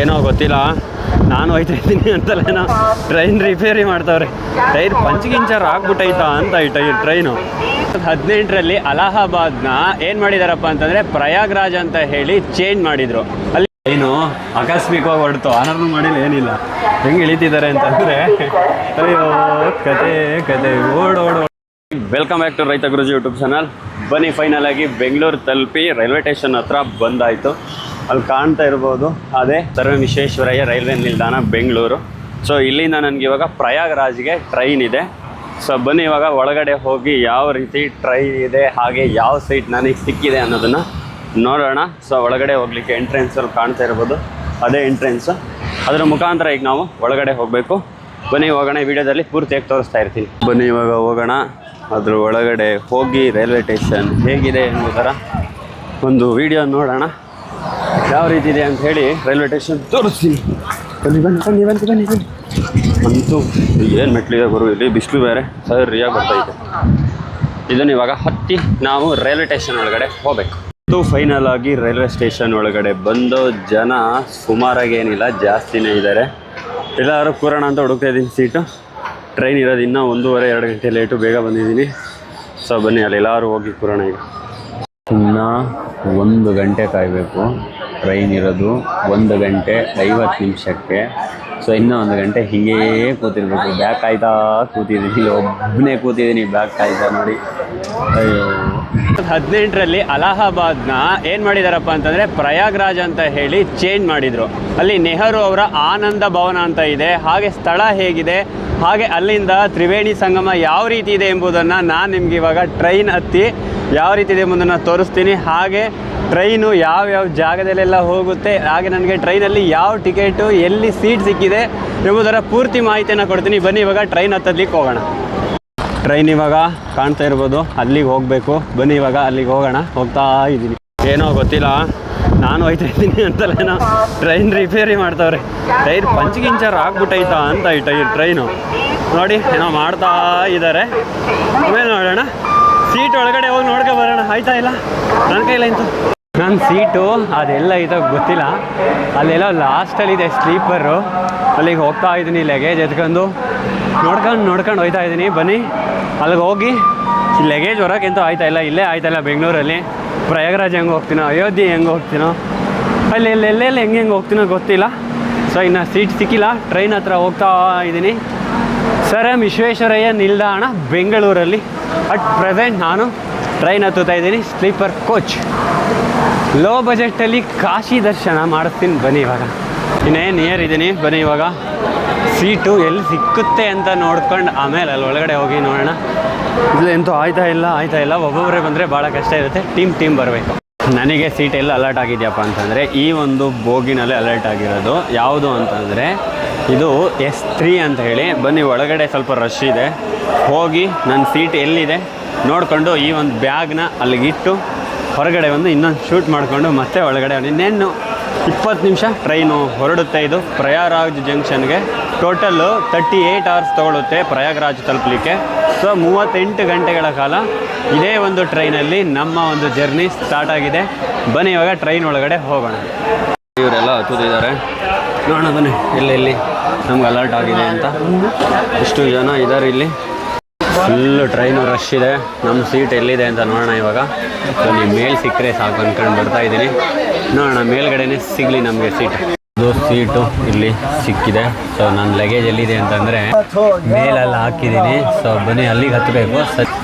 ಏನೋ ಗೊತ್ತಿಲ್ಲ, ನಾನು ಹೋಯ್ತಾ ಇದ್ದೀನಿ ಅಂತಲೇನೋ ಟ್ರೈನ್ ರಿಪೇರಿ ಮಾಡ್ತಾವ್ರೆ. ಟೈರ್ ಪಂಚ್ಗಿಂಚರ್ ಆಗ್ಬಿಟ್ಟೈತಾ ಅಂತ ಈ ಟ್ರೈನು 18ರಲ್ಲಿ ಅಲಹಾಬಾದ್ನ ಏನು ಮಾಡಿದಾರಪ್ಪ ಅಂತಂದರೆ ಪ್ರಯಾಗ್ರಾಜ್ ಅಂತ ಹೇಳಿ ಚೇಂಜ್ ಮಾಡಿದರು. ಅಲ್ಲಿ ಏನು ಆಕಸ್ಮಿಕವಾಗಿ ಹೊರಡ್ತು, ಆನರ್ನು ಮಾಡಿಲ್ಲ, ಏನಿಲ್ಲ. ಹೆಂಗೆ ಇಳಿತಿದ್ದಾರೆ ಅಂತಂದರೆ ಅಯ್ಯೋ ಕತೆ ಓಡೋಡು. ವೆಲ್ಕಮ್ ಬ್ಯಾಕ್ ಟು ರೈತ ಗುರುಜಿ ಯೂಟ್ಯೂಬ್ ಚಾನಲ್. ಬನ್ನಿ, ಫೈನಲ್ ಆಗಿ ಬೆಂಗಳೂರು ತಲುಪಿ ರೈಲ್ವೆ ಸ್ಟೇಷನ್ ಹತ್ರ ಬಂದಾಯಿತು. ಅಲ್ಲಿ ಕಾಣ್ತಾ ಇರ್ಬೋದು ಅದೇ ಸರ್ ಎಂ ವಿಶ್ವೇಶ್ವರಯ್ಯ ರೈಲ್ವೆ ನಿಲ್ದಾಣ ಬೆಂಗಳೂರು. ಸೊ ಇಲ್ಲಿಂದ ನನಗೆ ಇವಾಗ ಪ್ರಯಾಗ್ರಾಜ್ಗೆ ಟ್ರೈನ್ ಇದೆ. ಸೊ ಬನ್ನಿ ಇವಾಗ ಒಳಗಡೆ ಹೋಗಿ ಯಾವ ರೀತಿ ಟ್ರೈನ್ ಇದೆ, ಹಾಗೆ ಯಾವ ಸೀಟ್ ನನಗೆ ಸಿಕ್ಕಿದೆ ಅನ್ನೋದನ್ನು ನೋಡೋಣ. ಸೊ ಒಳಗಡೆ ಹೋಗ್ಲಿಕ್ಕೆ ಎಂಟ್ರೆನ್ಸಲ್ಲಿ ಕಾಣ್ತಾ ಇರ್ಬೋದು ಅದೇ ಎಂಟ್ರೆನ್ಸು. ಅದರ ಮುಖಾಂತರ ಈಗ ನಾವು ಒಳಗಡೆ ಹೋಗಬೇಕು. ಬನ್ನಿ ಹೋಗೋಣ, ವಿಡಿಯೋದಲ್ಲಿ ಪೂರ್ತಿಯಾಗಿ ತೋರಿಸ್ತಾ ಇರ್ತೀನಿ. ಬನ್ನಿ ಇವಾಗ ಹೋಗೋಣ, ಅದ್ರ ಒಳಗಡೆ ಹೋಗಿ ರೈಲ್ವೆ ಸ್ಟೇಷನ್ ಹೇಗಿದೆ ಎಂಬುದರ ಒಂದು ವಿಡಿಯೋ ನೋಡೋಣ. ಯಾವ ರೀತಿ ಇದೆ ಅಂತ ಹೇಳಿ ರೈಲ್ವೆ ಸ್ಟೇಷನ್ ತೋರಿಸ್ತೀನಿ. ಬನ್ನಿ. ಅಂತೂ ಏನು ಮೆಟ್ಲಿದೆ ಗುರು, ಇಲ್ಲಿ ಬಿಸಿಲು ಬೇರೆ ಸರಿಯಾಗಿ ಬರ್ತೈತೆ. ಇದನ್ನು ಇವಾಗ ಹತ್ತಿ ನಾವು ರೈಲ್ವೆ ಸ್ಟೇಷನ್ ಒಳಗಡೆ ಹೋಗಬೇಕು. ಫೈನಲ್ ಆಗಿ ರೈಲ್ವೆ ಸ್ಟೇಷನ್ ಒಳಗಡೆ ಬಂದು ಜನ ಸುಮಾರಾಗಿ ಏನಿಲ್ಲ, ಜಾಸ್ತಿನೇ ಇದ್ದಾರೆ. ಎಲ್ಲರೂ ಕೂರೋಣ ಅಂತ ಹುಡುಕ್ತಾ ಇದ್ದೀನಿ ಸೀಟು. ಟ್ರೈನ್ ಇರೋದು ಇನ್ನೂ 1.5-2 ಗಂಟೆ ಲೇಟು, ಬೇಗ ಬಂದಿದ್ದೀನಿ. ಸೊ ಬನ್ನಿ ಅಲ್ಲಿ ಎಲ್ಲರೂ ಹೋಗಿ ಕೂರೋಣ. ಈಗ ಇನ್ನೂ 1 ಗಂಟೆ ಕಾಯಬೇಕು. ಟ್ರೈನ್ ಇರೋದು 1 ಗಂಟೆ 50 ನಿಮಿಷಕ್ಕೆ. ಸೊ ಇನ್ನೂ 1 ಗಂಟೆ ಹೀಗೇ ಕೂತಿರ್ಬೇಕು. ಬ್ಯಾಗ್ ಕಾಯ್ತಾ ಕೂತಿದ್ದೀನಿ, ಇಲ್ಲಿ ಒಬ್ಬನೇ ಕೂತಿದ್ದೀನಿ ಬ್ಯಾಗ್ ಕಾಯ್ತಾ ನೋಡಿ. ಅಯ್ಯೋ, 18ರಲ್ಲಿ ಅಲಹಾಬಾದ್ನ ಏನು ಮಾಡಿದಾರಪ್ಪ ಅಂತಂದರೆ ಪ್ರಯಾಗ್ರಾಜ್ ಅಂತ ಹೇಳಿ ಚೇಂಜ್ ಮಾಡಿದರು. ಅಲ್ಲಿ ನೆಹರು ಅವರ ಆನಂದ ಭವನ ಅಂತ ಇದೆ. ಹಾಗೆ ಸ್ಥಳ ಹೇಗಿದೆ, ಹಾಗೆ ಅಲ್ಲಿಂದ ತ್ರಿವೇಣಿ ಸಂಗಮ ಯಾವ ರೀತಿ ಇದೆ ಎಂಬುದನ್ನು ನಾನು ನಿಮ್ಗೆ ಇವಾಗ ಟ್ರೈನ್ ಹತ್ತಿ ಯಾವ ರೀತಿ ಇದೆ ಎಂಬುದನ್ನು ತೋರಿಸ್ತೀನಿ. ಹಾಗೆ ಟ್ರೈನು ಯಾವ್ಯಾವ ಜಾಗದಲ್ಲೆಲ್ಲ ಹೋಗುತ್ತೆ, ಹಾಗೆ ನನಗೆ ಟ್ರೈನಲ್ಲಿ ಯಾವ ಟಿಕೆಟು, ಎಲ್ಲಿ ಸೀಟ್ ಸಿಕ್ಕಿದೆ ಎಂಬುದರ ಪೂರ್ತಿ ಮಾಹಿತಿಯನ್ನು ಕೊಡ್ತೀನಿ. ಬನ್ನಿ ಇವಾಗ ಟ್ರೈನ್ ಹತ್ತಲಿಕ್ಕೆ ಹೋಗೋಣ. ಟ್ರೈನ್ ಇವಾಗ ಕಾಣ್ತಾ ಇರ್ಬೋದು, ಅಲ್ಲಿಗೆ ಹೋಗಬೇಕು. ಬನ್ನಿ ಇವಾಗ ಅಲ್ಲಿಗೆ ಹೋಗೋಣ. ಹೋಗ್ತಾ ಇದ್ದೀನಿ. ಏನೋ ಗೊತ್ತಿಲ್ಲ, ನಾನು ಹೋಯ್ತಾ ಇದ್ದೀನಿ ಅಂತಲೇನೋ ಟ್ರೈನ್ ರಿಪೇರಿ ಮಾಡ್ತಾವ್ರೆ. ಟೈರ್ ಪಂಚ್ಗಿಂಚರ್ ಆಗ್ಬಿಟ್ಟೈತಾ ಅಂತ ಈ ಟ್ರೈನು ನೋಡಿ ಏನೋ ಮಾಡ್ತಾ ಇದ್ದಾರೆ. ಆಮೇಲೆ ನೋಡೋಣ, ಸೀಟ್ ಒಳಗಡೆ ಹೋಗಿ ನೋಡ್ಕೊ ಬರೋಣ. ಆಯ್ತಾ ಇಲ್ಲ, ನನ್ನ ಕೈಲ ಇಂತು ನನ್ನ ಸೀಟು ಅದೆಲ್ಲ ಐತೋ ಗೊತ್ತಿಲ್ಲ. ಅಲ್ಲೆಲ್ಲ ಲಾಸ್ಟಲ್ಲಿದೆ ಸ್ಲೀಪರು. ಅಲ್ಲಿಗೆ ಹೋಗ್ತಾ ಇದ್ದೀನಿ, ಲಗೇಜ್ ಎತ್ಕೊಂಡು ನೋಡ್ಕೊಂಡು ಹೋಗ್ತಾ ಇದ್ದೀನಿ. ಬನ್ನಿ ಅಲ್ಲಿಗೆ ಹೋಗಿ ಲಗೇಜ್ ಹೊರಕ್ಕೆಂತೂ ಆಯ್ತಾ ಇಲ್ಲ, ಇಲ್ಲೇ ಆಯ್ತಾ ಇಲ್ಲ ಬೆಂಗಳೂರಲ್ಲಿ. ಪ್ರಯಾಗ್ರಾಜ್ ಹೆಂಗೆ ಹೋಗ್ತೀನೋ, ಅಯೋಧ್ಯೆ ಹೆಂಗೆ ಹೋಗ್ತೀನೋ, ಅಲ್ಲಿ ಎಲ್ಲೆಲ್ಲಿ ಹೆಂಗೆ ಹೋಗ್ತೀನೋ ಗೊತ್ತಿಲ್ಲ. ಸೊ ಇನ್ನು ಸೀಟ್ ಸಿಕ್ಕಿಲ್ಲ. ಟ್ರೈನ್ ಹತ್ರ ಹೋಗ್ತಾ ಇದ್ದೀನಿ. ಸರ್ ಎಂ ವಿಶ್ವೇಶ್ವರಯ್ಯ ನಿಲ್ದಾಣ ಬೆಂಗಳೂರಲ್ಲಿ. ಅಟ್ ಪ್ರೆಸೆಂಟ್ ನಾನು ಟ್ರೈನ್ ಹತ್ತುತ್ತಾ ಇದ್ದೀನಿ, ಸ್ಲೀಪರ್ ಕೋಚ್. ಲೋ ಬಜೆಟಲ್ಲಿ ಕಾಶಿ ದರ್ಶನ ಮಾಡಿಸ್ತೀನಿ. ಬನ್ನಿ ಇವಾಗ ಇನ್ನೇನು ನಿಯರ್ ಇದ್ದೀನಿ. ಬನ್ನಿ ಇವಾಗ ಸೀಟು ಎಲ್ಲಿ ಸಿಕ್ಕುತ್ತೆ ಅಂತ ನೋಡ್ಕೊಂಡು ಆಮೇಲೆ ಅಲ್ಲಿ ಒಳಗಡೆ ಹೋಗಿ ನೋಡೋಣ. ಇಲ್ಲ ಎಂತೂ ಆಯ್ತಾ ಇಲ್ಲ. ಒಬ್ಬೊಬ್ಬರೇ ಬಂದರೆ ಭಾಳ ಕಷ್ಟ ಇರುತ್ತೆ. ಟೀಮ್ ಬರಬೇಕು. ನನಗೆ ಸೀಟ್ ಎಲ್ಲ ಅಲರ್ಟ್ ಆಗಿದೆಯಪ್ಪ ಅಂತಂದರೆ ಈ ಒಂದು ಬೋಗಿನಲ್ಲಿ ಅಲರ್ಟ್ ಆಗಿರೋದು. ಯಾವುದು ಅಂತಂದರೆ ಇದು S3 ಅಂತ ಹೇಳಿ. ಬನ್ನಿ ಒಳಗಡೆ ಸ್ವಲ್ಪ ರಶ್ ಇದೆ, ಹೋಗಿ ನನ್ನ ಸೀಟ್ ಎಲ್ಲಿದೆ ನೋಡಿಕೊಂಡು ಈ ಒಂದು ಬ್ಯಾಗ್ನ ಅಲ್ಲಿಗಿಟ್ಟು ಹೊರಗಡೆ ಬಂದು ಇನ್ನೊಂದು ಶೂಟ್ ಮಾಡಿಕೊಂಡು ಮತ್ತೆ ಒಳಗಡೆ ಇನ್ನೇನು 20 ನಿಮಿಷ ಟ್ರೈನು ಹೊರಡುತ್ತೆ. ಇದು ಪ್ರಯಾಗ್ರಾಜ್ ಜಂಕ್ಷನ್ಗೆ ಟೋಟಲ್ಲು 38 ಅವರ್ಸ್ ತೊಗೊಳುತ್ತೆ ಪ್ರಯಾಗ್ರಾಜ್ ತಲುಪಲಿಕ್ಕೆ. ಸೊ 38 ಗಂಟೆಗಳ ಕಾಲ ಇದೇ ಒಂದು ಟ್ರೈನಲ್ಲಿ ನಮ್ಮ ಒಂದು ಜರ್ನಿ ಸ್ಟಾರ್ಟ್ ಆಗಿದೆ. ಬನ್ನಿ ಇವಾಗ ಟ್ರೈನ್ ಒಳಗಡೆ ಹೋಗೋಣ. ಇವರೆಲ್ಲ ಹತ್ತುತ್ತಿದ್ದಾರೆ, ನೋಡೋಣ ಬನ್ನಿ ಎಲ್ಲೆಲ್ಲಿ ನಮ್ಗೆ ಅಲರ್ಟ್ ಆಗಿದೆ ಅಂತ. ಇಷ್ಟು ಜನ ಇದ್ದಾರೆ ಇಲ್ಲಿ. ಫುಲ್ಲು ಟ್ರೈನು ರಶ್ ಇದೆ. ನಮ್ಮ ಸೀಟ್ ಎಲ್ಲಿದೆ ಅಂತ ನೋಡೋಣ ಇವಾಗ. ಸೊ ನೀವು ಮೇಲೆ ಸಿಕ್ಕರೆ ಸಾಕು ಅಂದ್ಕೊಂಡು ಬರ್ತಾ ಇದ್ದೀನಿ. ನೋಡೋಣ ಮೇಲ್ಗಡೆನೇ ಸಿಗಲಿ ನಮಗೆ ಸೀಟ್. ಇದು ಸೀಟು ಇಲ್ಲಿ ಸಿಕ್ಕಿದೆ. ಸೊ ನನ್ನ ಲಗೇಜ್ ಎಲ್ಲಿದೆ ಅಂತಂದರೆ ಮೇಲೆಲ್ಲ ಹಾಕಿದ್ದೀನಿ. ಸೊ ಬನ್ನಿ ಅಲ್ಲಿಗೆ ಹತ್ತಬೇಕು.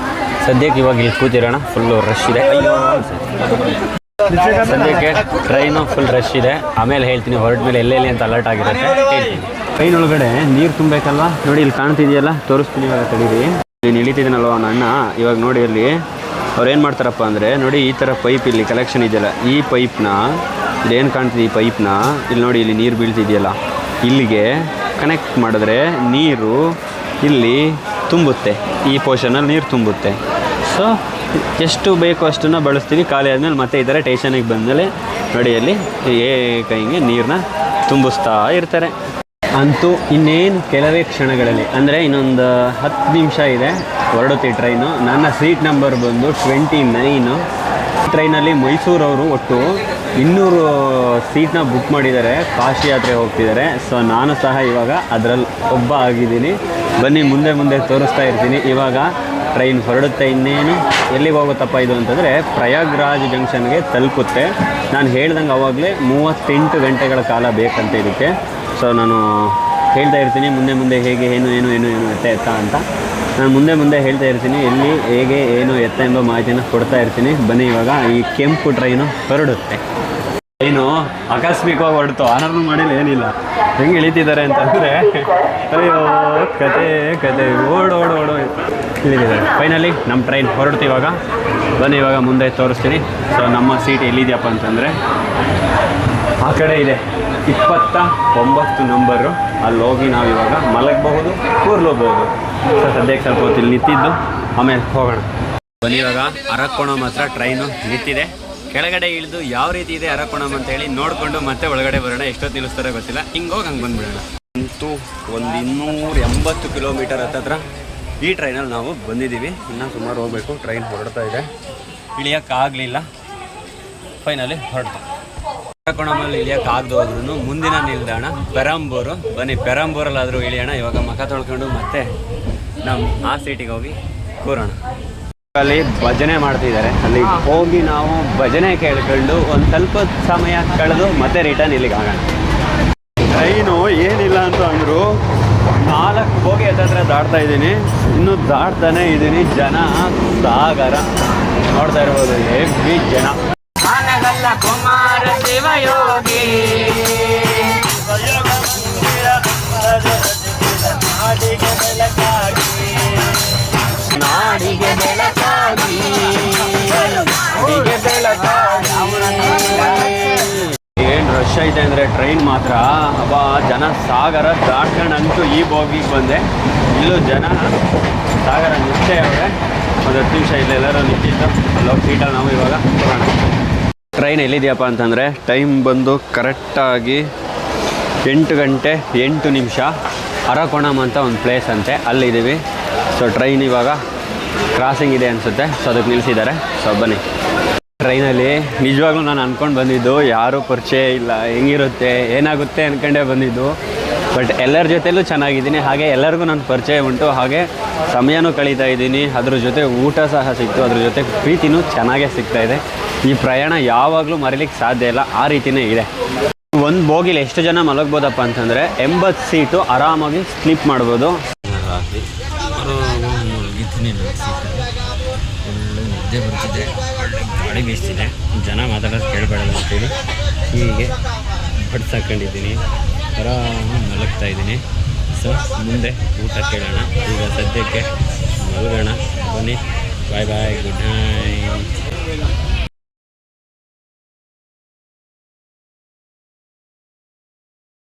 ಸದ್ಯಕ್ಕೆ ಇವಾಗ ಇಲ್ಲಿ ಕೂತಿರೋಣ. ಫುಲ್ಲು ರಶ್ ಇದೆ. ಸದ್ಯಕ್ಕೆ ಟ್ರೈನು ಫುಲ್ ರಶ್ ಇದೆ. ಆಮೇಲೆ ಹೇಳ್ತೀನಿ ಹೊರಟ ಮೇಲೆ ಎಲ್ಲೆಲ್ಲಿ ಅಂತ ಅಲರ್ಟ್ ಆಗಿರುತ್ತೆ ಹೇಳ್ತೀನಿ. ಟ್ರೈನ್ ಒಳಗಡೆ ನೀರು ತುಂಬಬೇಕಲ್ಲ, ನೋಡಿ ಇಲ್ಲಿ ಕಾಣ್ತಿದೆಯಲ್ಲ, ತೋರಿಸ್ತೀನಿ ಇವಾಗ. ತಡೀರಿ, ನೀನು ಇಳಿತಿದ್ದೀನಲ್ವ ನನ್ನ ಅಣ್ಣ. ಇವಾಗ ನೋಡಿ ಅಲ್ಲಿ ಅವ್ರು ಏನು ಮಾಡ್ತಾರಪ್ಪ ಅಂದರೆ, ನೋಡಿ ಈ ಥರ ಪೈಪ್ ಇಲ್ಲಿ ಕಲೆಕ್ಷನ್ ಇದೆಯಲ್ಲ, ಈ ಪೈಪ್ನ ಇದೇನು ಕಾಣ್ತಿದೆ, ಈ ಪೈಪ್ನ ಇಲ್ಲಿ ನೋಡಿ, ಇಲ್ಲಿ ನೀರು ಬೀಳ್ತಿದೆಯಲ್ಲ, ಇಲ್ಲಿಗೆ ಕನೆಕ್ಟ್ ಮಾಡಿದ್ರೆ ನೀರು ಇಲ್ಲಿ ತುಂಬುತ್ತೆ. ಈ ಪೋರ್ಷನಲ್ಲಿ ನೀರು ತುಂಬುತ್ತೆ. ಸೊ ಎಷ್ಟು ಬೇಕೋ ಅಷ್ಟನ್ನು ಬಳಸ್ತೀವಿ. ಖಾಲಿ ಆದಮೇಲೆ ಮತ್ತೆ ಈ ಥರ ಸ್ಟೇಷನಿಗೆ ಬಂದಮೇಲೆ ನೋಡಿ ಅಲ್ಲಿ ಕೈಗೆ ನೀರನ್ನ ತುಂಬಿಸ್ತಾ ಇರ್ತಾರೆ. ಅಂತೂ ಇನ್ನೇನು ಕೆಲವೇ ಕ್ಷಣಗಳಲ್ಲಿ, ಅಂದರೆ ಇನ್ನೊಂದು 10 ನಿಮಿಷ ಇದೆ ಹೊರಡುತ್ತೆ ಟ್ರೈನು. ನನ್ನ ಸೀಟ್ ನಂಬರ್ ಬಂದು 29. ಟ್ರೈನಲ್ಲಿ ಮೈಸೂರವರು ಒಟ್ಟು 200 ಸೀಟ್ನ ಬುಕ್ ಮಾಡಿದ್ದಾರೆ, ಕಾಶಿ ಯಾತ್ರೆ ಹೋಗ್ತಿದ್ದಾರೆ. ಸೊ ನಾನು ಸಹ ಇವಾಗ ಅದರಲ್ಲಿ ಒಬ್ಬ ಆಗಿದ್ದೀನಿ. ಬನ್ನಿ ಮುಂದೆ ಮುಂದೆ ತೋರಿಸ್ತಾ ಇರ್ತೀನಿ. ಇವಾಗ ಟ್ರೈನ್ ಹೊರಡುತ್ತೆ. ಇನ್ನೇನು ಎಲ್ಲಿಗೆ ಹೋಗುತ್ತಪ್ಪ ಇದು ಅಂತಂದರೆ ಪ್ರಯಾಗ್ರಾಜ್ ಜಂಕ್ಷನ್ಗೆ ತಲುಪುತ್ತೆ. ನಾನು ಹೇಳ್ದಂಗೆ ಅವಾಗಲೇ 38 ಗಂಟೆಗಳ ಕಾಲ ಬೇಕಂತ ಇದಕ್ಕೆ. ಸೊ ನಾನು ಹೇಳ್ತಾ ಇರ್ತೀನಿ ಮುಂದೆ ಮುಂದೆ ಹೇಗೆ ಏನು ಏನು ಏನು ಏನು ಎತ್ತ ಅಂತ. ನಾನು ಮುಂದೆ ಮುಂದೆ ಹೇಳ್ತಾ ಇರ್ತೀನಿ ಎಲ್ಲಿ ಹೇಗೆ ಏನು ಎತ್ತ ಎಂಬ ಮಾಹಿತಿನ ಕೊಡ್ತಾ ಇರ್ತೀನಿ. ಬನ್ನಿ ಇವಾಗ ಈ ಕೆಂಪು ಟ್ರೈನು ಹೊರಡುತ್ತೆ. ಟ್ರೈನು ಆಕಸ್ಮಿಕವಾಗಿ ಹೊರಡ್ತು, ಆನರ್ನು ಮಾಡಿಲ್ಲ, ಏನಿಲ್ಲ. ಹೆಂಗೆ ಇಳಿತಿದ್ದಾರೆ ಅಂತಂದರೆ ಅಯ್ಯೋ ಕತೆ ಕತೆ ಓಡೋ ಇಳಿತಿದ್ದಾರೆ. ಫೈನಲಿ ನಮ್ಮ ಟ್ರೈನ್ ಹೊರಡ್ತು ಇವಾಗ. ಬನ್ನಿ ಇವಾಗ ಮುಂದೆ ತೋರಿಸ್ತೀನಿ. ಸೊ ನಮ್ಮ ಸೀಟ್ ಎಲ್ಲಿದೆಯಪ್ಪ ಅಂತಂದರೆ ಆ ಕಡೆ ಇದೆ, 29 ನಂಬರು. ಅಲ್ಲಿ ಹೋಗಿ ನಾವು ಇವಾಗ ಮಲಗಬಹುದು, ಕೂರ್ಲೋಬಹುದು. ಸೊ ಸದ್ಯಕ್ಕೆ ಸ್ವಲ್ಪ ಹೊತ್ತಿಲ್ಲಿ ನಿಂತಿದ್ದು ಆಮೇಲೆ ಹೋಗೋಣ. ಬನ್ನಿ ಇವಾಗ ಅರಕೋಣಂ ಹತ್ರ ಟ್ರೈನು ನಿಂತಿದೆ. ಕೆಳಗಡೆ ಇಳಿದು ಯಾವ ರೀತಿ ಇದೆ ಅರಕೋಣಂ ಅಂತೇಳಿ ನೋಡಿಕೊಂಡು ಮತ್ತೆ ಒಳಗಡೆ ಬರೋಣ. ಎಷ್ಟೊತ್ತು ನಿಲ್ಲಿಸ್ತಾರೆ ಗೊತ್ತಿಲ್ಲ, ಹಿಂಗೋಗಿ ಹಂಗೆ ಬಂದುಬಿಡೋಣ. ಅಂತೂ ಒಂದು 280 ಕಿಲೋಮೀಟರ್ ಹತ್ತಿರ ಈ ಟ್ರೈನಲ್ಲಿ ನಾವು ಬಂದಿದ್ದೀವಿ. ಇನ್ನೂ ಸುಮಾರು ಹೋಗಬೇಕು. ಟ್ರೈನ್ ಹೊರಡ್ತಾ ಇದೆ, ಇಳಿಯೋಕ್ಕಾಗಲಿಲ್ಲ. ಫೈನಲಿ ಹೊರಡ್ತಾ ಅರಕೋಣಮಲ್ಲಿ ಇಳಿಯೋಕ್ಕಾಗದು ಹೋದ್ರೂ ಮುಂದಿನ ನಿಲ್ದಾಣ ಪೆರಂಬೂರು. ಬನ್ನಿ ಪೆರಂಬೂರಲ್ಲಾದರೂ ಇಳಿಯೋಣ. ಇವಾಗ ಮುಖ ತೊಳ್ಕೊಂಡು ಮತ್ತೆ ನಾವು ಆ ಸೀಟಿಗೆ ಹೋಗಿ ಕೂರೋಣ. ಅಲ್ಲಿ ಭಜನೆ ಮಾಡ್ತಿದ್ದಾರೆ, ಅಲ್ಲಿ ಹೋಗಿ ನಾವು ಭಜನೆ ಕೇಳ್ಕೊಂಡು ಒಂದು ಸ್ವಲ್ಪ ಸಮಯ ಕಳೆದು ಮತ್ತೆ ರಿಟರ್ನ್ ಇಲ್ಲಿಗೆ ಆಗೋಣ. ಟ್ರೈನು ಏನಿಲ್ಲ ಅಂತ ಅಂದರು 4 ಬೋಗಿ ಹತ್ತಿರ ದಾಟ್ತಾ ಇದ್ದೀನಿ, ಇನ್ನೂ ದಾಟ್ತಾನೆ ಇದ್ದೀನಿ. ಜನ ಸಾಗರ ನೋಡ್ತಾ ಇರ್ಬೋದು, ಹೆವಿ ಜನ. ಕುಮಾರ ಶಿವಯೋಗಿ ನಾಡಿಗೆ ಬೆಳಕಾಗಿ ಏನು ರಶ್ ಐತೆ ಅಂದರೆ ಟ್ರೈನ್ ಮಾತ್ರ ಅಬ್ಬಾ, ಜನ ಸಾಗರ ದಾಟ್ಕೊಂಡಂತೂ ಈ ಬೋಗಿಗೆ ಬಂದೆ. ಇಲ್ಲೂ ಜನ ಸಾಗರ ನಿಶ್ಚಯ ಅವರೇ. ಒಂದು 10 ನಿಮಿಷ ಇಲ್ಲೆಲ್ಲರೂ ನಿಂತಿದ್ದು ಅಲ್ಲೋಗಿ ಸೀಟಲ್ಲಿ ನಾವು ಇವಾಗ ಹೋಗೋಣ. ಟ್ರೈನ್ ಎಲ್ಲಿದೆಯಪ್ಪ ಅಂತಂದರೆ ಟೈಮ್ ಬಂದು ಕರೆಕ್ಟಾಗಿ 8 ಗಂಟೆ 8 ನಿಮಿಷ. ಅರಕೋಣಂ ಅಂತ ಒಂದು ಪ್ಲೇಸ್ ಅಂತೆ, ಅಲ್ಲಿದ್ದೀವಿ. ಸೊ ಟ್ರೈನ್ ಇವಾಗ ಕ್ರಾಸಿಂಗ್ ಇದೆ ಅನಿಸುತ್ತೆ. ಸೊ ಅದಕ್ಕೆ ನಿಲ್ಲಿಸಿದ್ದಾರೆ. ಸೊ ಬನ್ನಿ. ಟ್ರೈನಲ್ಲಿ ನಿಜವಾಗ್ಲೂ ನಾನು ಅಂದ್ಕೊಂಡು ಬಂದಿದ್ದು ಯಾರೂ ಪರಿಚಯ ಇಲ್ಲ, ಹೆಂಗಿರುತ್ತೆ ಏನಾಗುತ್ತೆ ಅಂದ್ಕೊಂಡೇ ಬಂದಿದ್ದು. ಬಟ್ ಎಲ್ಲರ ಜೊತೆಲೂ ಚೆನ್ನಾಗಿದ್ದೀನಿ, ಹಾಗೆ ಎಲ್ಲರಿಗೂ ನನ್ನ ಪರಿಚಯ ಉಂಟು, ಹಾಗೆ ಸಮಯನೂ ಕಳೀತಾ ಇದ್ದೀನಿ. ಅದ್ರ ಜೊತೆ ಊಟ ಸಹ ಸಿಕ್ತು, ಅದ್ರ ಜೊತೆ ಪ್ರೀತಿನೂ ಚೆನ್ನಾಗೇ ಸಿಗ್ತಾಯಿದೆ. ಈ ಪ್ರಯಾಣ ಯಾವಾಗಲೂ ಮರೀಲಿಕ್ಕೆ ಸಾಧ್ಯ ಇಲ್ಲ, ಆ ರೀತಿಯೇ ಇದೆ. ಒಂದು ಬೋಗಿಲಿ ಎಷ್ಟು ಜನ ಮಲಗ್ಬೋದಪ್ಪ ಅಂತಂದರೆ 80 ಸೀಟು ಆರಾಮಾಗಿ ಸ್ಲೀಪ್ ಮಾಡ್ಬೋದು. ಒಳ್ಳೆ ನಿದ್ದೆ ಬರ್ತಿದೆ, ಒಳ್ಳೆ ಗಾಳಿ ಬೀಸ್ತಿದೆ, ಜನ ಮಾತಾಡೋದು ಕೇಳಬೇಡಲ್ಲ ಅಂತೇಳಿ ಹೀಗೆ ಬಡ್ಸಾಕೊಂಡಿದ್ದೀನಿ, ಆರಾಮಾಗಿ ಮಲಗ್ತಾ ಇದ್ದೀನಿ. ಸೊ ಮುಂದೆ ಊಟ ಕೇಳೋಣ. ಈಗ ಸದ್ಯಕ್ಕೆ ಮಲಗೋಣ. ಬನ್ನಿ, ಬಾಯ್ ಬಾಯ್, ಗುಡ್ ನೈಟ್.